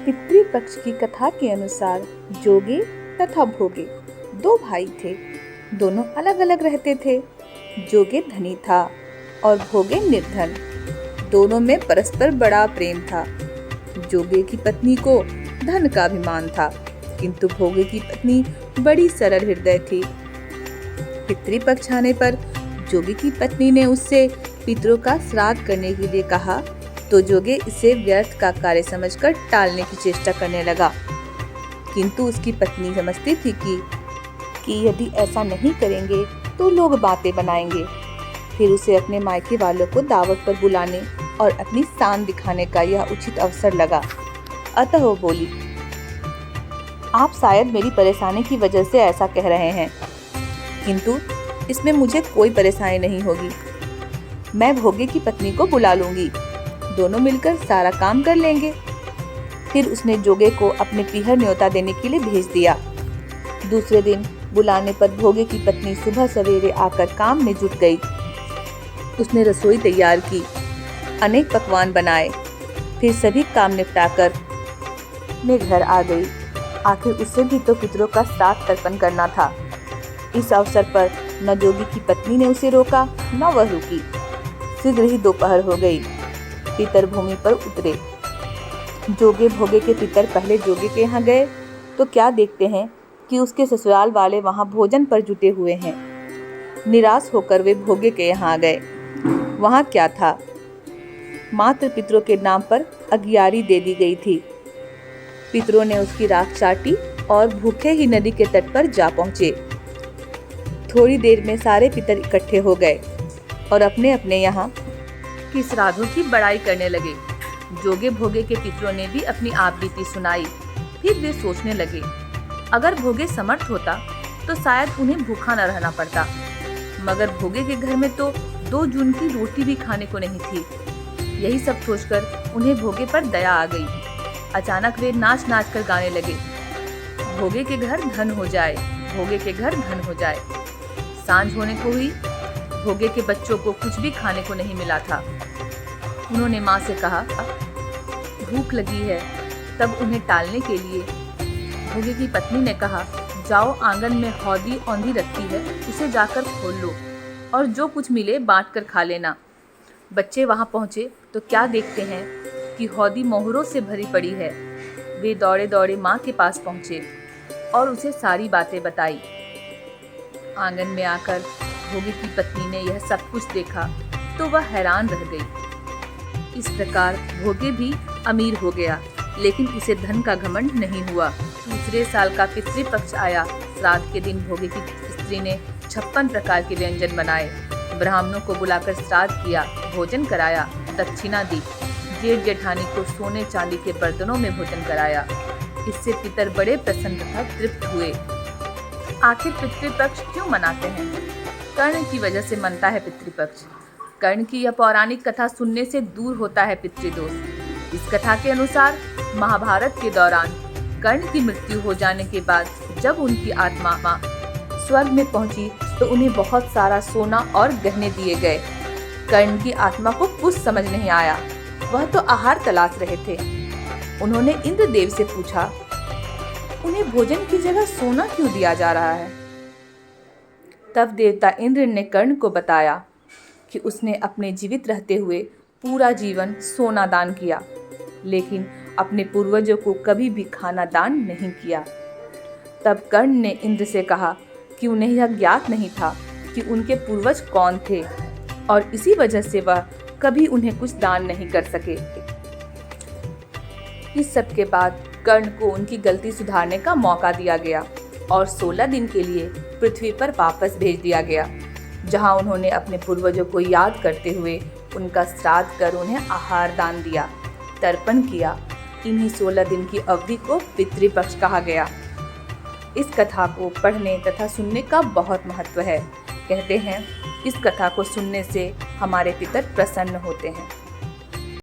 पितृपक्ष की कथा के अनुसार जोगे तथा भोगे दो भाई थे। दोनों अलग अलग रहते थे। जोगे धनी था और भोगे निर्धन। दोनों में परस्पर बड़ा प्रेम था। जोगे की पत्नी को धन का अभिमान था, किंतु भोगे की पत्नी बड़ी सरल हृदय थी। पितृपक्ष आने पर जोगे की पत्नी ने उससे पितरों का श्राद्ध करने के लिए कहा, तो जोगे इसे व्यर्थ का कार्य समझकर टालने की चेष्टा करने लगा। किंतु उसकी पत्नी समझती थी कि यदि ऐसा नहीं करेंगे तो लोग बातें बनाएंगे। फिर उसे अपने मायके वालों को दावत पर बुलाने और अपनी शान दिखाने का यह उचित अवसर लगा। अतः वो बोली, आप शायद मेरी परेशानी की वजह से ऐसा कह रहे हैं, किंतु इसमें मुझे कोई परेशानी नहीं होगी। मैं भोगे की पत्नी को बुला लूंगी, दोनों मिलकर सारा काम कर लेंगे। फिर उसने जोगे को अपने पीहर न्योता देने के लिए भेज दिया। दूसरे दिन बुलाने पर भोगे की पत्नी सुबह सवेरे आकर काम में जुट गई। उसने रसोई तैयार की, अनेक पकवान बनाए, फिर सभी काम निपटाकर अपने घर आ गई। आखिर उससे भी तो पितरों का श्राद्ध तर्पण करना था। इस अवसर पर न जोगी की पत्नी ने उसे रोका, न वह रुकी। शीघ्र ही दोपहर हो गई। पितर भूमि पर उतरे। जोगे भोगे के पितर पहले जोगे के यहाँ गए तो क्या देखते हैं कि उसके ससुराल वाले वहाँ भोजन पर जुटे हुए हैं। निराश होकर वे भोगे के यहाँ गए। वहाँ क्या था, मात्र पितरों के नाम पर अगियारी दे दी गई थी। पितरों ने उसकी राख चाटी और भूखे ही नदी के तट पर जा पहुँचे। थोड़ी देर में सारे पितर इकट्ठे हो गए और अपने अपने यहाँ की श्राद्धों की बड़ाई करने लगे। जोगे भोगे के पितरों ने भी अपनी आप बीती सुनाई। फिर वे सोचने लगे, अगर भोगे समर्थ होता तो शायद उन्हें भूखा न रहना पड़ता, मगर भोगे के घर में तो 2 जून की रोटी भी खाने को नहीं थी। यही सब सोचकर उन्हें भोगे पर दया आ गई। अचानक वे नाच नाच कर गाने लगे, भोगे के घर धन हो जाए, भोगे के घर धन हो जाए। सांझ होने को हुई। भोगे के बच्चों को कुछ भी खाने को नहीं मिला था। उन्होंने माँ से कहा, भूख लगी है। तब उन्हें टालने के लिए भोगे की पत्नी ने कहा, जाओ आंगन में हौदी औंधी रखी है, उसे जाकर खोल लो और जो कुछ मिले बांट कर खा लेना। बच्चे वहाँ पहुँचे तो क्या देखते हैं कि हौदी मोहरों से भरी पड़ी है। वे दौड़े दौड़े माँ के पास पहुँचे और उसे सारी बातें बताई। आंगन में आकर भोगे की पत्नी ने यह सब कुछ देखा तो वह हैरान रह गई। इस प्रकार भोगे भी अमीर हो गया, लेकिन उसे धन का घमंड नहीं हुआ। दूसरे साल का पितृपक्ष आया। श्राद्ध के दिन भोगे की स्त्री ने 56 प्रकार के व्यंजन बनाए। ब्राह्मणों को बुलाकर श्राद्ध किया, भोजन कराया, दक्षिणा दी। जेठ जेठानी को सोने चांदी के बर्तनों में भोजन कराया। इससे पितर बड़े प्रसन्न तथा तृप्त हुए। आखिर पितृपक्ष क्यों मनाते हैं? कर्ण की वजह से मनता है पितृपक्ष। कर्ण की यह पौराणिक कथा सुनने से दूर होता है पितृदोष। इस कथा के अनुसार महाभारत के दौरान कर्ण की मृत्यु हो जाने के बाद जब उनकी आत्मा स्वर्ग में पहुंची तो उन्हें बहुत सारा सोना और गहने दिए गए। कर्ण की आत्मा को कुछ समझ नहीं आया, वह तो आहार तलाश रहे थे। उन्होंने इंद्रदेव से पूछा, उन्हें भोजन की जगह सोना क्यों दिया जा रहा है? तब देवता इंद्र ने कर्ण को बताया कि उसने अपने जीवित रहते हुए पूरा जीवन सोना दान किया, लेकिन अपने पूर्वजों को कभी भी खाना दान नहीं किया। तब कर्ण ने इंद्र से कहा कि उन्हें यह ज्ञात नहीं था कि उनके पूर्वज कौन थे और इसी वजह से वह कभी उन्हें कुछ दान नहीं कर सके। इस सब के बाद कर्ण को उनकी गलती सुधारने का मौका दिया गया और 16 दिन के लिए पृथ्वी पर वापस भेज दिया गया, जहां उन्होंने अपने पूर्वजों को याद करते हुए उनका श्राद्ध कर उन्हें आहार दान दिया, तर्पण किया। इन्हीं 16 दिन की अवधि को पितृपक्ष कहा गया। इस कथा को पढ़ने तथा सुनने का बहुत महत्व है। कहते हैं इस कथा को सुनने से हमारे पितर प्रसन्न होते हैं।